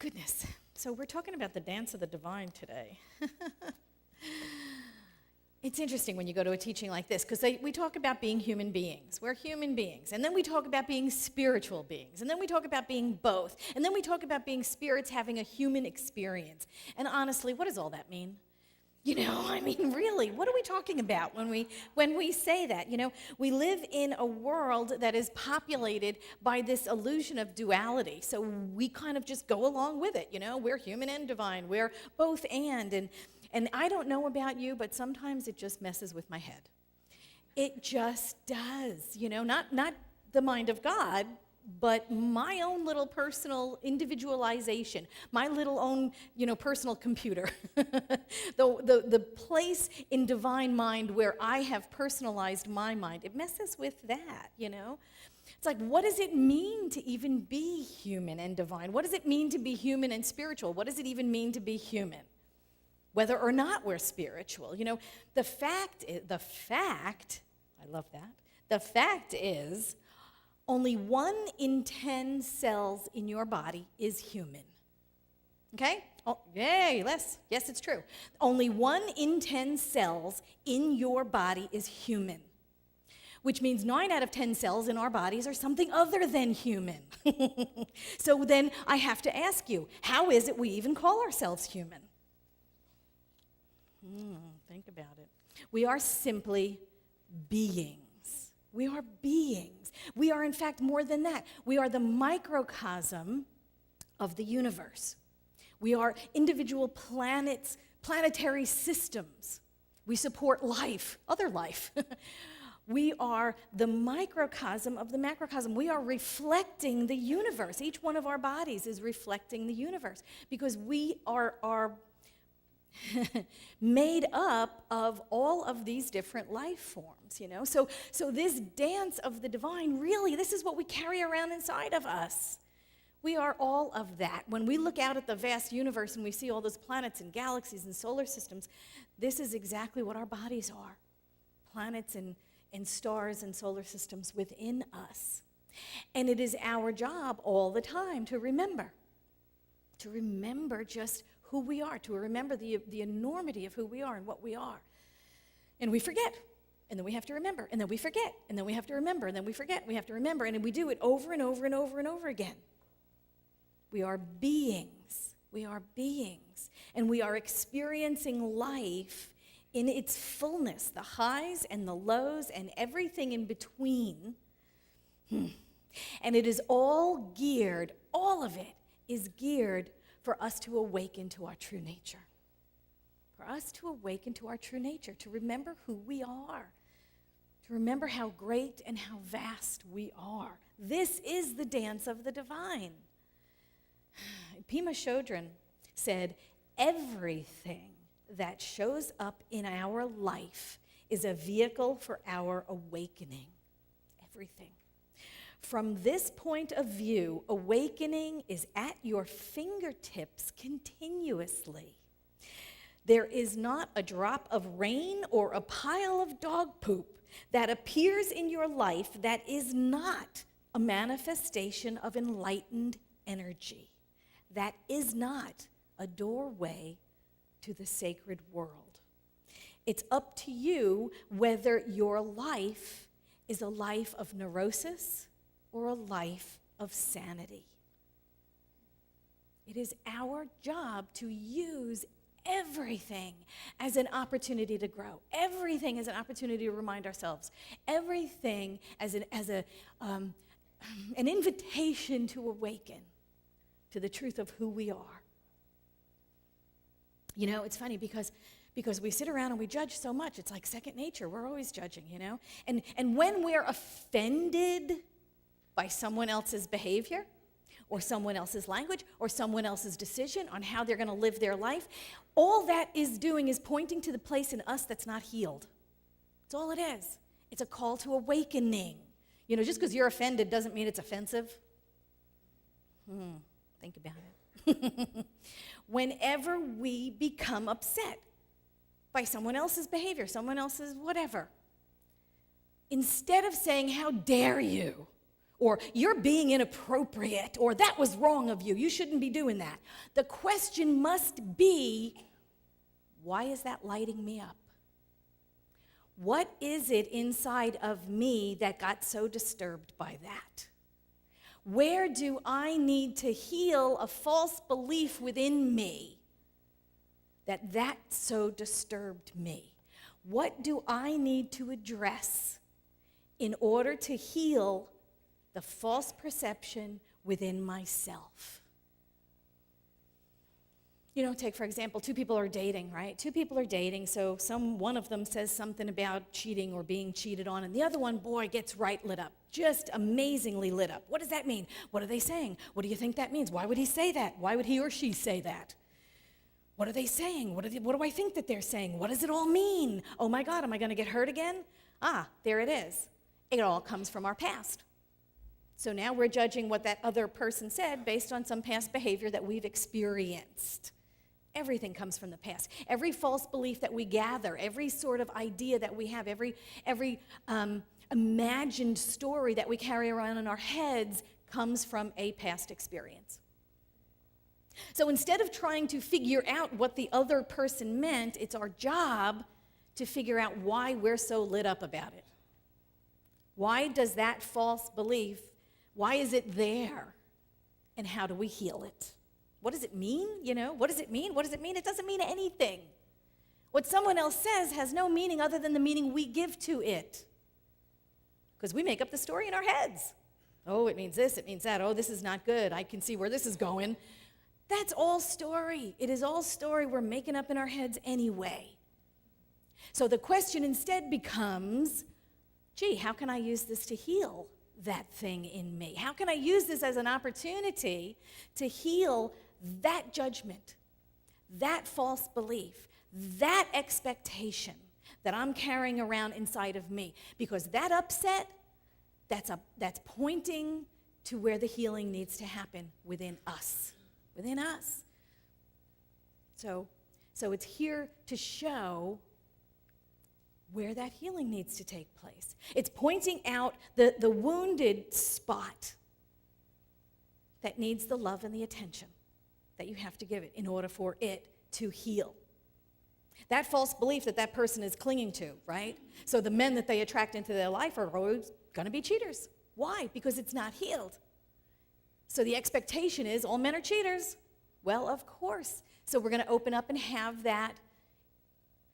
Goodness. So we're talking about the dance of the divine today. It's interesting when you go to a teaching like this, because we talk about being human beings. We're human beings. And then we talk about being spiritual beings. And then we talk about being both. And then we talk about being spirits having a human experience. And honestly, what does all that mean? Really, what are we talking about when we say that? We live in a world that is populated by this illusion of duality. So we kind of just go along with it. We're human and divine. We're both and I don't know about you, but sometimes it just messes with my head. It just does. Not the mind of God, but my own little personal individualization, my little own, personal computer. the place in divine mind where I have personalized my mind, it messes with that, It's like, what does it mean to even be human and divine? What does it mean to be human and spiritual? What does it even mean to be human? Whether or not we're spiritual. The fact, I love that. The fact is, only 1 in 10 cells in your body is human. Okay? Oh, yay, yes, it's true. Only 1 in 10 cells in your body is human, which means 9 out of 10 cells in our bodies are something other than human. So then I have to ask you, how is it we even call ourselves human? Think about it. We are simply beings. We are beings. We are, in fact, more than that. We are the microcosm of the universe. We are individual planets, planetary systems. We support life, other life. We are the microcosm of the macrocosm. We are reflecting the universe. Each one of our bodies is reflecting the universe because we are made up of all of these different life forms, So this dance of the divine, really, this is what we carry around inside of us. We are all of that. When we look out at the vast universe and we see all those planets and galaxies and solar systems, this is exactly what our bodies are. Planets and stars and solar systems within us. And it is our job all the time to remember just who we are, to remember the enormity of who we are and what we are. And we forget, and then we have to remember, and then we forget, and then we have to remember, and then we forget, and we have to remember, and we do it over and over and over and over again. We are beings. We are beings. And we are experiencing life in its fullness, the highs and the lows and everything in between. And it is all geared, all of it is geared for us to awaken to our true nature. For us to awaken to our true nature, to remember who we are, to remember how great and how vast we are. This is the dance of the divine. Pema Chodron said, everything that shows up in our life is a vehicle for our awakening. Everything. From this point of view, awakening is at your fingertips continuously. There is not a drop of rain or a pile of dog poop that appears in your life that is not a manifestation of enlightened energy. That is not a doorway to the sacred world. It's up to you whether your life is a life of neurosis or a life of sanity. It is our job to use everything as an opportunity to grow, everything as an opportunity to remind ourselves, everything as an invitation to awaken to the truth of who we are. It's funny because we sit around and we judge so much. It's like second nature. We're always judging, And when we're offended by someone else's behavior or someone else's language or someone else's decision on how they're going to live their life, all that is doing is pointing to the place in us that's not healed. That's all it is. It's a call to awakening. Just because you're offended doesn't mean it's offensive. Think about it. Whenever we become upset by someone else's behavior, someone else's whatever, instead of saying, how dare you, or you're being inappropriate, or that was wrong of you. You shouldn't be doing that. The question must be, why is that lighting me up? What is it inside of me that got so disturbed by that? Where do I need to heal a false belief within me that so disturbed me? What do I need to address in order to heal the false perception within myself? Take, for example, two people are dating, right? Two people are dating, so one of them says something about cheating or being cheated on, and the other one, boy, gets right lit up, just amazingly lit up. What does that mean? What are they saying? What do you think that means? Why would he say that? Why would he or she say that? What are they saying? What do I think that they're saying? What does it all mean? Oh my God, am I going to get hurt again? There it is. It all comes from our past. So now we're judging what that other person said based on some past behavior that we've experienced. Everything comes from the past. Every false belief that we gather, every sort of idea that we have, every imagined story that we carry around in our heads comes from a past experience. So instead of trying to figure out what the other person meant, it's our job to figure out why we're so lit up about it. Why does that false belief, why is it there? And how do we heal it? What does it mean? What does it mean? What does it mean? It doesn't mean anything. What someone else says has no meaning other than the meaning we give to it. Because we make up the story in our heads. Oh, it means this, it means that. Oh, this is not good. I can see where this is going. That's all story. It is all story we're making up in our heads anyway. So the question instead becomes, how can I use this to heal that thing in me? How can I use this as an opportunity to heal that judgment, that false belief, that expectation that I'm carrying around inside of me? Because that upset, that's pointing to where the healing needs to happen within us. Within us. So it's here to show where that healing needs to take place. It's pointing out the wounded spot that needs the love and the attention that you have to give it in order for it to heal. That false belief that person is clinging to, right? So the men that they attract into their life are always going to be cheaters. Why? Because it's not healed. So the expectation is all men are cheaters. Well, of course. So we're going to open up and have that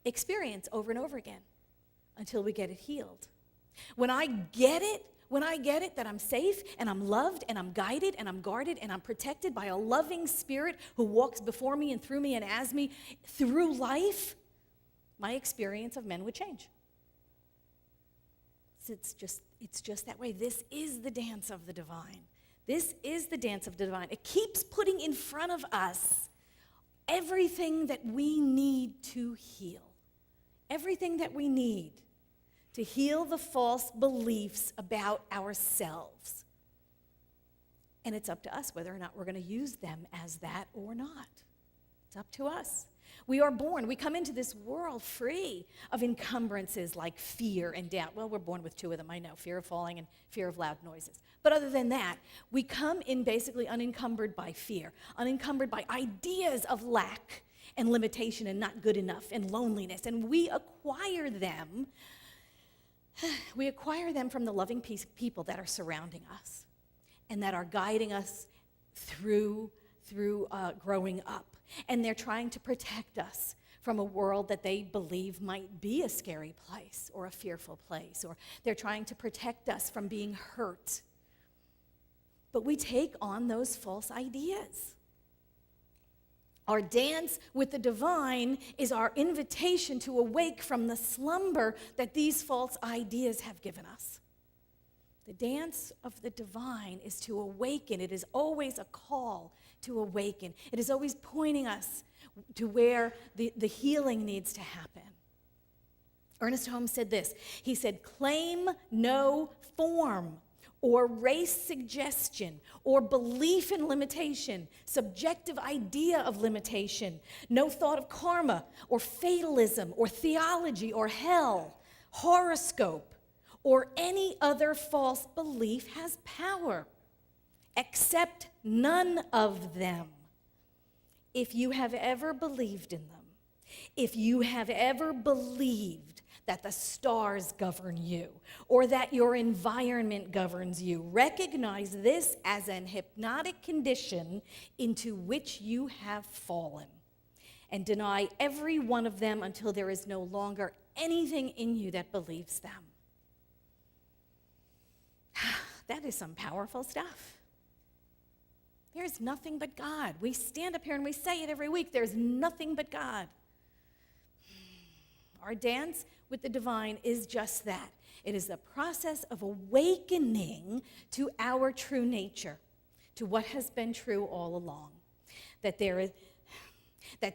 experience over and over again until we get it healed. When I get it that I'm safe and I'm loved and I'm guided and I'm guarded and I'm protected by a loving spirit who walks before me and through me and as me through life, my experience of men would change. It's just that way. This is the dance of the divine. This is the dance of the divine. It keeps putting in front of us everything that we need to heal. Everything that we need to heal the false beliefs about ourselves. And it's up to us whether or not we're going to use them as that or not. It's up to us. We are born, we come into this world free of encumbrances like fear and doubt. Well, we're born with two of them, I know, fear of falling and fear of loud noises. But other than that, we come in basically unencumbered by fear, unencumbered by ideas of lack and limitation and not good enough and loneliness. And we acquire them from the loving people that are surrounding us and that are guiding us through growing up. And they're trying to protect us from a world that they believe might be a scary place or a fearful place, or they're trying to protect us from being hurt. But we take on those false ideas. Our dance with the divine is our invitation to awake from the slumber that these false ideas have given us. The dance of the divine is to awaken. It is always a call to awaken. It is always pointing us to where the healing needs to happen. Ernest Holmes said this. He said, claim no form or race suggestion or belief in limitation, subjective idea of limitation, no thought of karma or fatalism or theology or hell, horoscope, or any other false belief has power. Accept none of them. If you have ever believed in them, if you have ever believed that the stars govern you or that your environment governs you, recognize this as an hypnotic condition into which you have fallen, and deny every one of them until there is no longer anything in you that believes them. That is some powerful stuff. There's nothing but God. We stand up here and we say it every week. There's nothing but God. Our dance with the divine is just that. It is the process of awakening to our true nature, to what has been true all along. That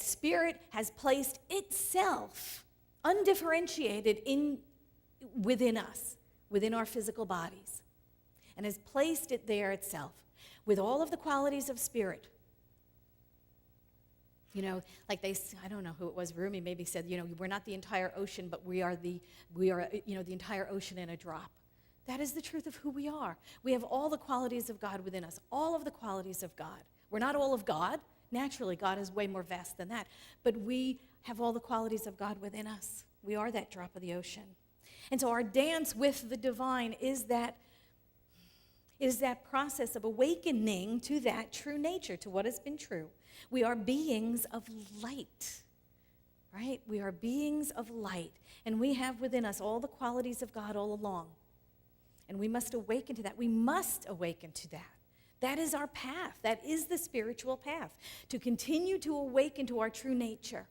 spirit has placed itself undifferentiated within us, within our physical bodies, and has placed it there itself with all of the qualities of spirit. You know, like I don't know who it was, Rumi maybe said, you know, we're not the entire ocean, but we are the entire ocean in a drop. That is the truth of who we are. We have all the qualities of God within us, all of the qualities of God. We're not all of God. Naturally, God is way more vast than that. But we have all the qualities of God within us. We are that drop of the ocean. And so our dance with the divine is that process of awakening to that true nature, to what has been true. We are beings of light, right? We are beings of light, and we have within us all the qualities of God all along. And we must awaken to that. We must awaken to that. That is our path. That is the spiritual path, to continue to awaken to our true nature,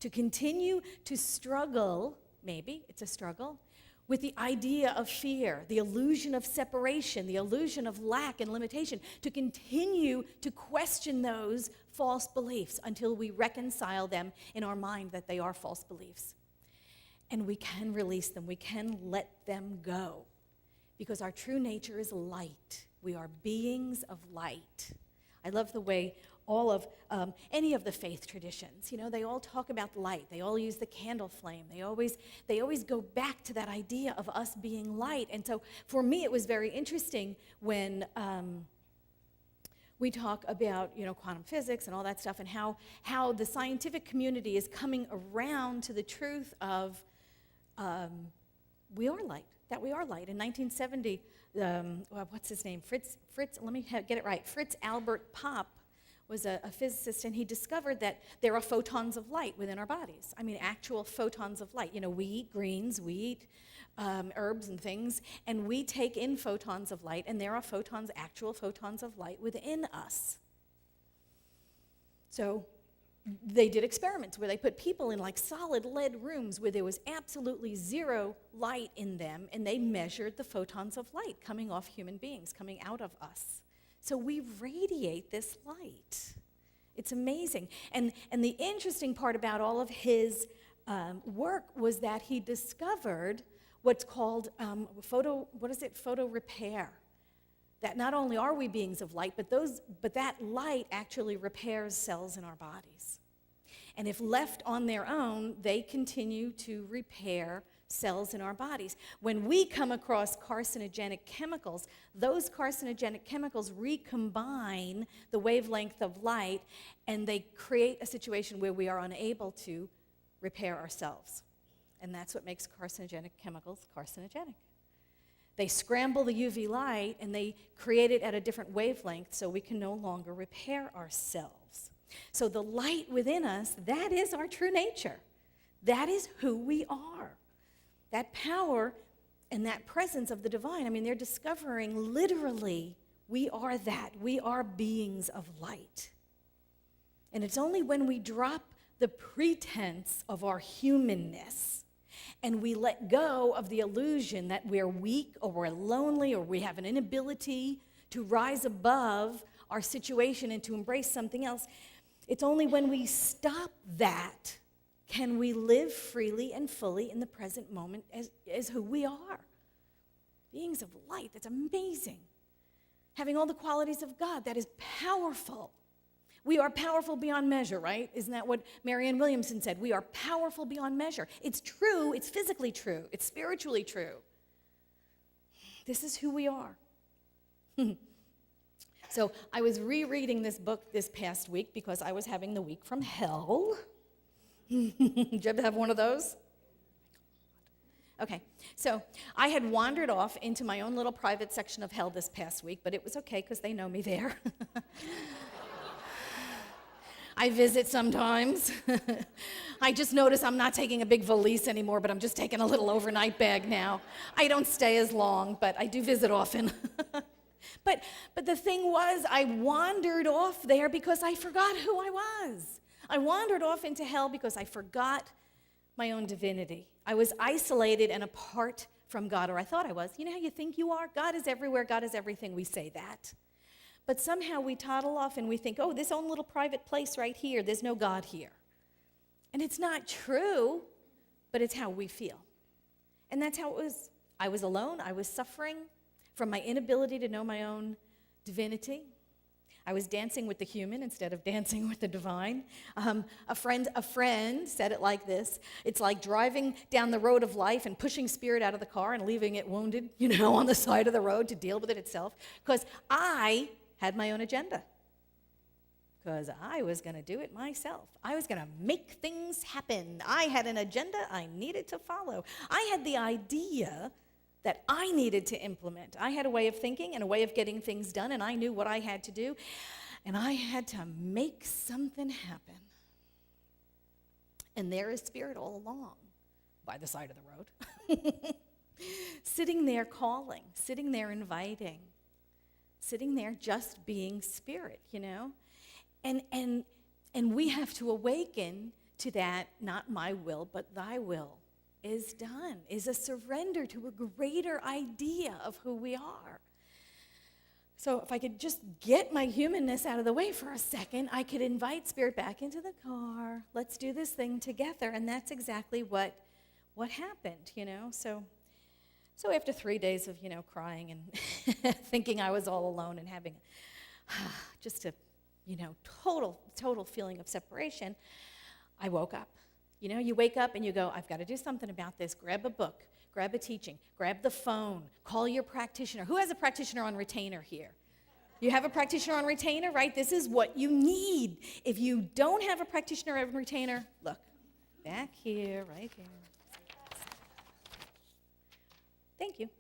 to continue to struggle, maybe it's a struggle, with the idea of fear, the illusion of separation, the illusion of lack and limitation, to continue to question those false beliefs until we reconcile them in our mind that they are false beliefs. And we can release them. We can let them go, because our true nature is light. We are beings of light. I love the way all of any of the faith traditions, you know, they all talk about light. They all use the candle flame. They always go back to that idea of us being light. And so for me, it was very interesting when we talk about, you know, quantum physics and all that stuff, and how the scientific community is coming around to the truth of we are light, that we are light. In 1970, what's his name? Fritz, let me get it right. Fritz Albert Popp was a physicist, and he discovered that there are photons of light within our bodies. I mean, actual photons of light. You know, we eat greens, we eat herbs and things, and we take in photons of light, and there are actual photons of light within us. So they did experiments where they put people in like solid lead rooms where there was absolutely zero light in them, and they measured the photons of light coming off human beings, coming out of us. So we radiate this light. It's amazing. And the interesting part about all of his work was that he discovered what's called photo repair. That not only are we beings of light, but that light actually repairs cells in our bodies. And if left on their own, they continue to repair cells in our bodies. When we come across carcinogenic chemicals, those carcinogenic chemicals recombine the wavelength of light, and they create a situation where we are unable to repair ourselves. And that's what makes carcinogenic chemicals carcinogenic. They scramble the UV light, and they create it at a different wavelength so we can no longer repair ourselves. So the light within us, that is our true nature. That is who we are. That power and that presence of the divine, I mean, they're discovering literally we are that. We are beings of light. And it's only when we drop the pretense of our humanness and we let go of the illusion that we're weak or we're lonely or we have an inability to rise above our situation and to embrace something else, it's only when we stop that can we live freely and fully in the present moment as who we are. Beings of light, that's amazing. Having all the qualities of God, that is powerful. We are powerful beyond measure, right? Isn't that what Marianne Williamson said? We are powerful beyond measure. It's true, it's physically true, it's spiritually true. This is who we are. So I was rereading this book this past week because I was having the week from hell. Did you ever have one of those? Okay, so I had wandered off into my own little private section of hell this past week, but it was okay because they know me there. I visit sometimes. I just notice I'm not taking a big valise anymore, but I'm just taking a little overnight bag now. I don't stay as long, but I do visit often. But the thing was, I wandered off there because I forgot who I was. I wandered off into hell because I forgot my own divinity. I was isolated and apart from God, or I thought I was. You know how you think you are? God is everywhere, God is everything. We say that. But somehow we toddle off and we think, oh, this own little private place right here, there's no God here. And it's not true, but it's how we feel. And that's how it was. I was alone. I was suffering from my inability to know my own divinity. I was dancing with the human instead of dancing with the divine. A friend said it like this: it's like driving down the road of life and pushing spirit out of the car and leaving it wounded, on the side of the road to deal with it itself. Because I had my own agenda. Because I was going to do it myself. I was going to make things happen. I had an agenda I needed to follow. I had the idea that I needed to implement. I had a way of thinking and a way of getting things done, and I knew what I had to do, and I had to make something happen. And there is spirit all along, by the side of the road, sitting there calling, sitting there inviting, sitting there just being spirit, And we have to awaken to that, not my will, but thy will is done, is a surrender to a greater idea of who we are. So if I could just get my humanness out of the way for a second, I could invite spirit back into the car. Let's do this thing together. And that's exactly what happened, So after 3 days of, crying and thinking I was all alone and having just a, total feeling of separation, I woke up. You wake up and you go, I've got to do something about this. Grab a book, grab a teaching, grab the phone, call your practitioner. Who has a practitioner on retainer here? You have a practitioner on retainer, right? This is what you need. If you don't have a practitioner on retainer, look, back here, right here. Thank you.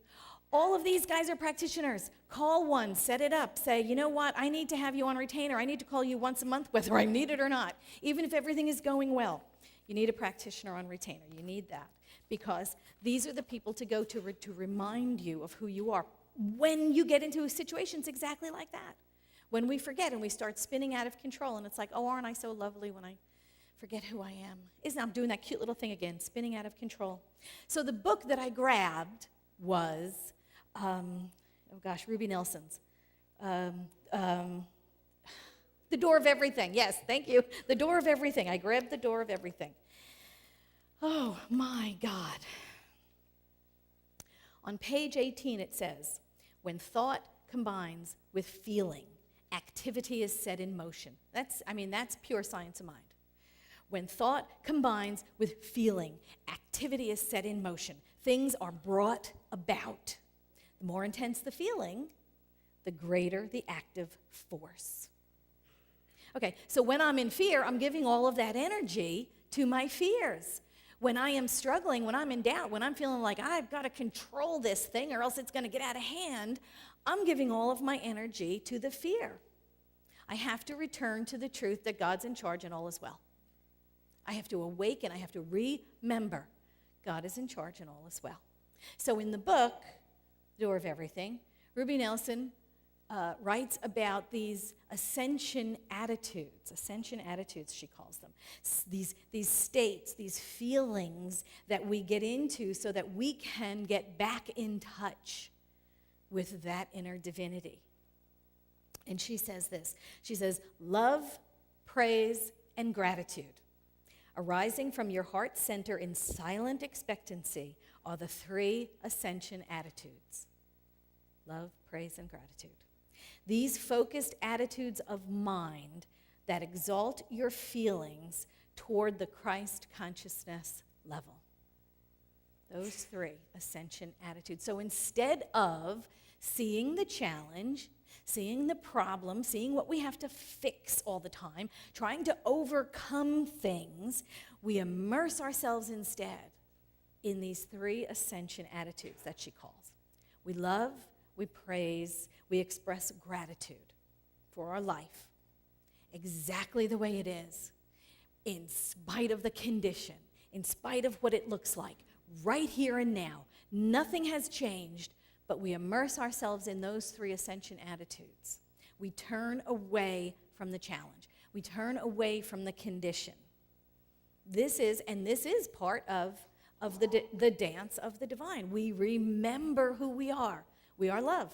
All of these guys are practitioners. Call one, set it up, say, you know what, I need to have you on retainer. I need to call you once a month, whether I need it or not, even if everything is going well. You need a practitioner on retainer. You need that because these are the people to go to remind you of who you are when you get into situations exactly like that. When we forget and we start spinning out of control and it's like, oh, aren't I so lovely when I forget who I am? I'm doing that cute little thing again, spinning out of control. So the book that I grabbed was, Ruby Nelson's. The Door of Everything. Yes, thank you. The Door of Everything. I grabbed The Door of Everything. Oh, my God. On page 18, it says, when thought combines with feeling, activity is set in motion. That's pure science of mind. When thought combines with feeling, activity is set in motion. Things are brought about. The more intense the feeling, the greater the active force. Okay, so when I'm in fear, I'm giving all of that energy to my fears. When I am struggling, when I'm in doubt, when I'm feeling like I've got to control this thing or else it's going to get out of hand, I'm giving all of my energy to the fear. I have to return to the truth that God's in charge and all is well. I have to awaken, I have to remember God is in charge and all is well. So in the book, Door of Everything, Ruby Nelson writes about these ascension attitudes, she calls them. These states, these feelings that we get into so that we can get back in touch with that inner divinity. And she says this, she says, love, praise, and gratitude, arising from your heart center in silent expectancy, are the three ascension attitudes. Love, praise, and gratitude. These focused attitudes of mind that exalt your feelings toward the Christ consciousness level. Those three ascension attitudes. So instead of seeing the challenge, seeing the problem, seeing what we have to fix all the time, trying to overcome things, we immerse ourselves instead in these three ascension attitudes that she calls. We love, we praise, we express gratitude for our life, exactly the way it is, in spite of the condition, in spite of what it looks like, right here and now. Nothing has changed, but we immerse ourselves in those three ascension attitudes. We turn away from the challenge. We turn away from the condition. This is part of the dance of the divine. We remember who we are. We are love.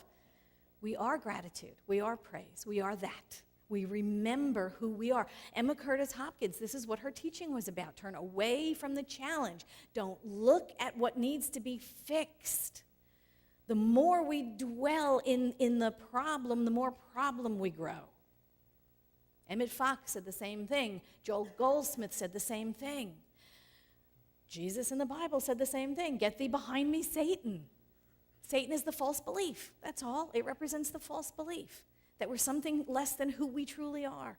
We are gratitude. We are praise. We are that. We remember who we are. Emma Curtis Hopkins, this is what her teaching was about. Turn away from the challenge. Don't look at what needs to be fixed. The more we dwell in the problem, the more problem we grow. Emmett Fox said the same thing. Joel Goldsmith said the same thing. Jesus in the Bible said the same thing. Get thee behind me, Satan. Satan is the false belief. That's all. It represents the false belief that we're something less than who we truly are.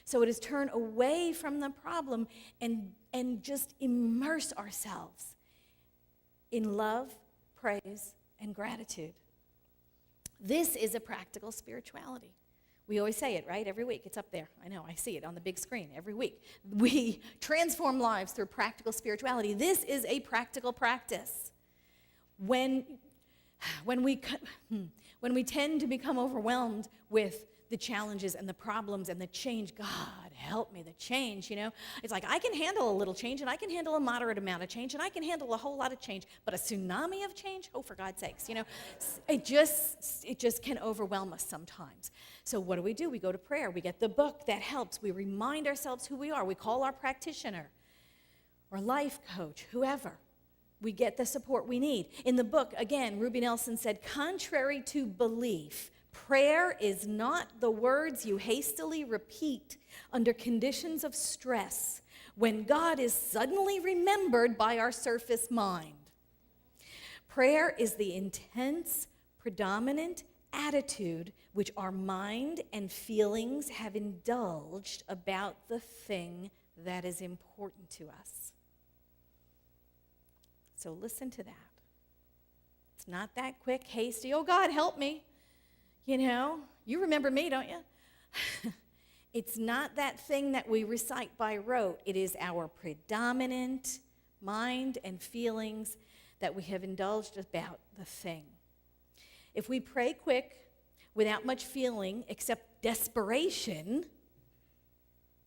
So it is turn away from the problem and just immerse ourselves in love, praise, and gratitude. This is a practical spirituality. We always say it, right? Every week. It's up there. I know. I see it on the big screen every week. We transform lives through practical spirituality. This is a practical practice. When we tend to become overwhelmed with the challenges and the problems and the change, God help me, the change, It's like I can handle a little change and I can handle a moderate amount of change and I can handle a whole lot of change, but a tsunami of change, oh, for God's sakes, it just can overwhelm us sometimes. So what do? We go to prayer. We get the book that helps. We remind ourselves who we are. We call our practitioner or life coach, whoever. We get the support we need. In the book, again, Ruby Nelson said, contrary to belief, prayer is not the words you hastily repeat under conditions of stress when God is suddenly remembered by our surface mind. Prayer is the intense, predominant attitude which our mind and feelings have indulged about the thing that is important to us. So listen to that. It's not that quick, hasty, oh God, help me. You remember me, don't you? It's not that thing that we recite by rote. It is our predominant mind and feelings that we have indulged about the thing. If we pray quick, without much feeling except desperation,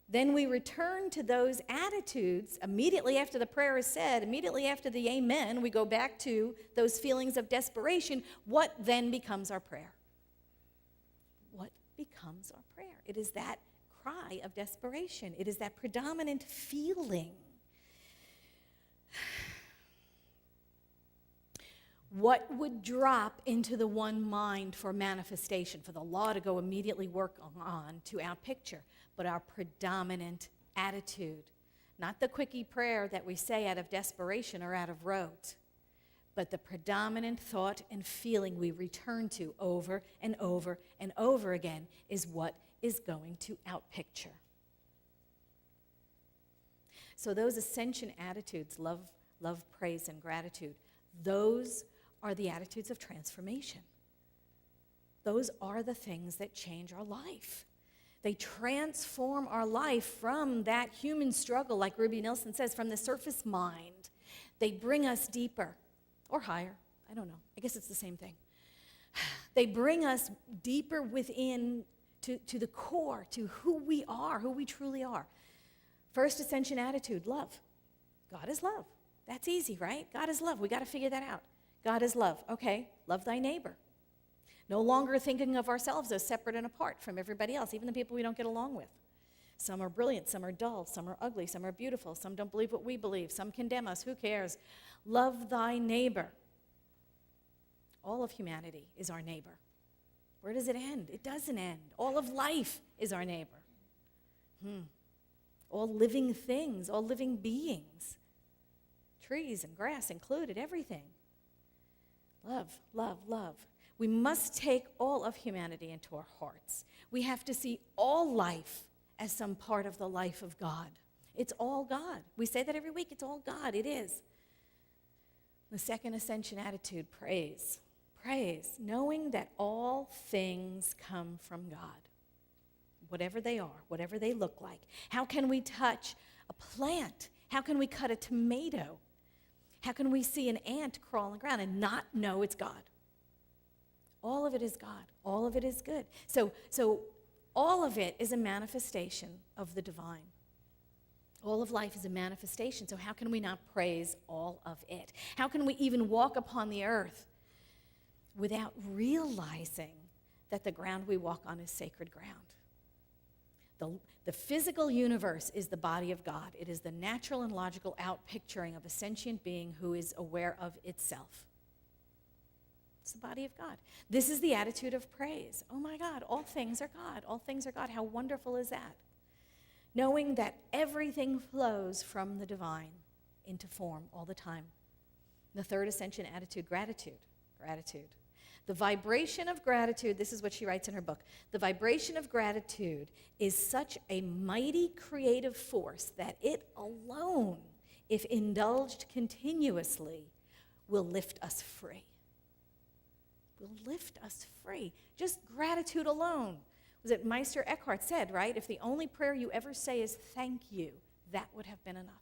then we return to those attitudes immediately after the prayer is said, immediately after the amen, we go back to those feelings of desperation. What then becomes our prayer? What becomes our prayer? It is that cry of desperation. It is that predominant feeling. What would drop into the one mind for manifestation, for the law to go immediately work on to our picture, but our predominant attitude? Not the quickie prayer that we say out of desperation or out of rote, but the predominant thought and feeling we return to over and over and over again is what is going to outpicture. So those ascension attitudes, love, praise, and gratitude, those are the attitudes of transformation. Those are the things that change our life. They transform our life from that human struggle, like Ruby Nelson says, from the surface mind. They bring us deeper or higher. I don't know. I guess it's the same thing. They bring us deeper within to the core, to who we are, who we truly are. First ascension attitude, love. God is love. That's easy, right? God is love. We got to figure that out. God is love. Okay, love thy neighbor. No longer thinking of ourselves as separate and apart from everybody else, even the people we don't get along with. Some are brilliant, some are dull, some are ugly, some are beautiful, some don't believe what we believe, some condemn us. Who cares? Love thy neighbor. All of humanity is our neighbor. Where does it end? It doesn't end. All of life is our neighbor. All living things, all living beings. trees and grass included, everything. Love, love, love. We must take all of humanity into our hearts. We have to see all life as some part of the life of God. It's all God. We say that every week. It's all God. It is. The second ascension attitude, praise. Praise, knowing that all things come from God. Whatever they are, whatever they look like. How can we touch a plant? How can we cut a tomato? How can we see an ant crawl on the ground and not know it's God? All of it is God. All of it is good. So all of it is a manifestation of the divine. All of life is a manifestation. So how can we not praise all of it? How can we even walk upon the earth without realizing that the ground we walk on is sacred ground? The physical universe is the body of God. It is the natural and logical outpicturing of a sentient being who is aware of itself. It's the body of God. This is the attitude of praise. Oh my God, all things are God. All things are God. How wonderful is that? Knowing that everything flows from the divine into form all the time. The third ascension attitude, gratitude. Gratitude. The vibration of gratitude, this is what she writes in her book, the vibration of gratitude is such a mighty creative force that it alone, if indulged continuously, will lift us free. Will lift us free. Just gratitude alone. Was it Meister Eckhart said, right? If the only prayer you ever say is thank you, that would have been enough.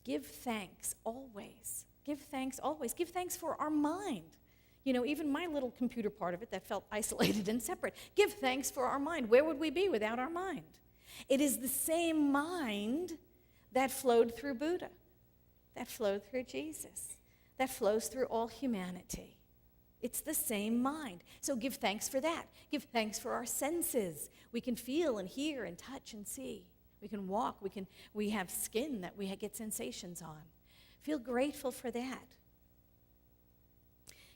Give thanks always. Give thanks always. Give thanks for our mind. You know, even my little computer part of it that felt isolated and separate. Give thanks for our mind. Where would we be without our mind? It is the same mind that flowed through Buddha, that flowed through Jesus, that flows through all humanity. It's the same mind. So give thanks for that. Give thanks for our senses. We can feel and hear and touch and see. We can walk. We have skin that we get sensations on. Feel grateful for that.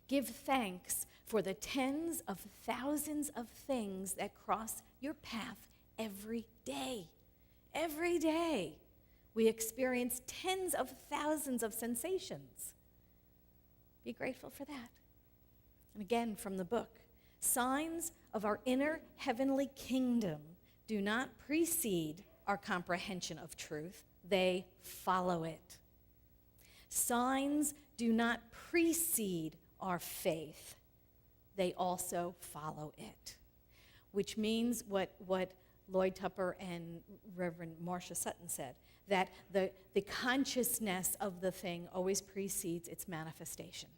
Give thanks for the tens of thousands of things that cross your path every day. Every day, we experience tens of thousands of sensations. Be grateful for that. And again, from the book, signs of our inner heavenly kingdom do not precede our comprehension of truth. They follow it. Signs do not precede our faith. They also follow it. Which means what Lloyd Tupper and Reverend Marcia Sutton said, that the consciousness of the thing always precedes its manifestation.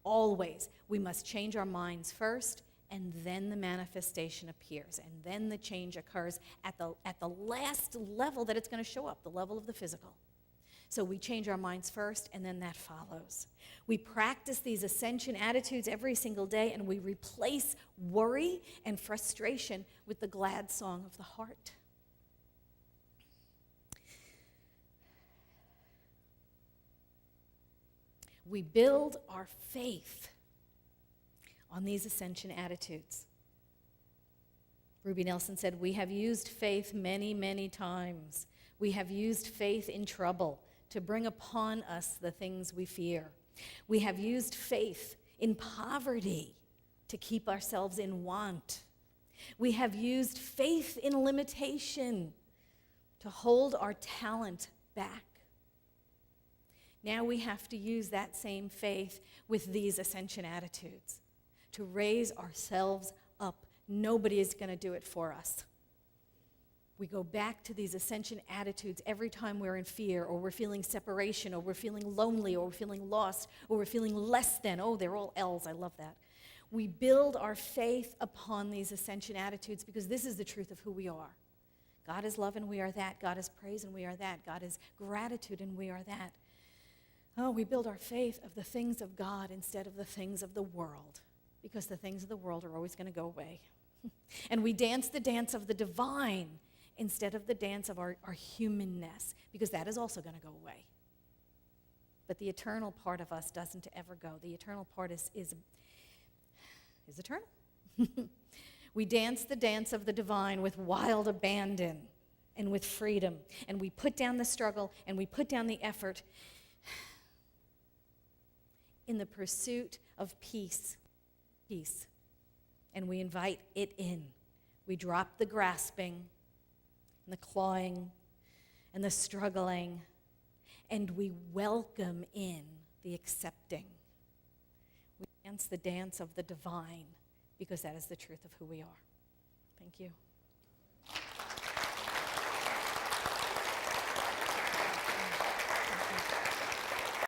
Always. We must change our minds first, and then the manifestation appears, and then the change occurs at the last level that it's going to show up, the level of the physical. So we change our minds first, and then that follows. We practice these ascension attitudes every single day, and we replace worry and frustration with the glad song of the heart. We build our faith on these ascension attitudes. Ruby Nelson said, "We have used faith many, many times. We have used faith in trouble to bring upon us the things we fear. We have used faith in poverty to keep ourselves in want. We have used faith in limitation to hold our talent back. Now we have to use that same faith with these ascension attitudes to raise ourselves up. Nobody is going to do it for us. We go back to these ascension attitudes every time we're in fear, or we're feeling separation, or we're feeling lonely, or we're feeling lost, or we're feeling less than. Oh, they're all L's. I love that. We build our faith upon these ascension attitudes because this is the truth of who we are. God is love and we are that. God is praise and we are that. God is gratitude and we are that. Oh, we build our faith of the things of God instead of the things of the world, because the things of the world are always going to go away. And we dance the dance of the divine instead of the dance of our humanness, because that is also going to go away. But the eternal part of us doesn't ever go. The eternal part is eternal. We dance the dance of the divine with wild abandon and with freedom. And we put down the struggle and we put down the effort in the pursuit of peace. Peace. And we invite it in. We drop the grasping and the clawing and the struggling, and we welcome in the accepting. We dance the dance of the divine, because that is the truth of who we are. Thank you.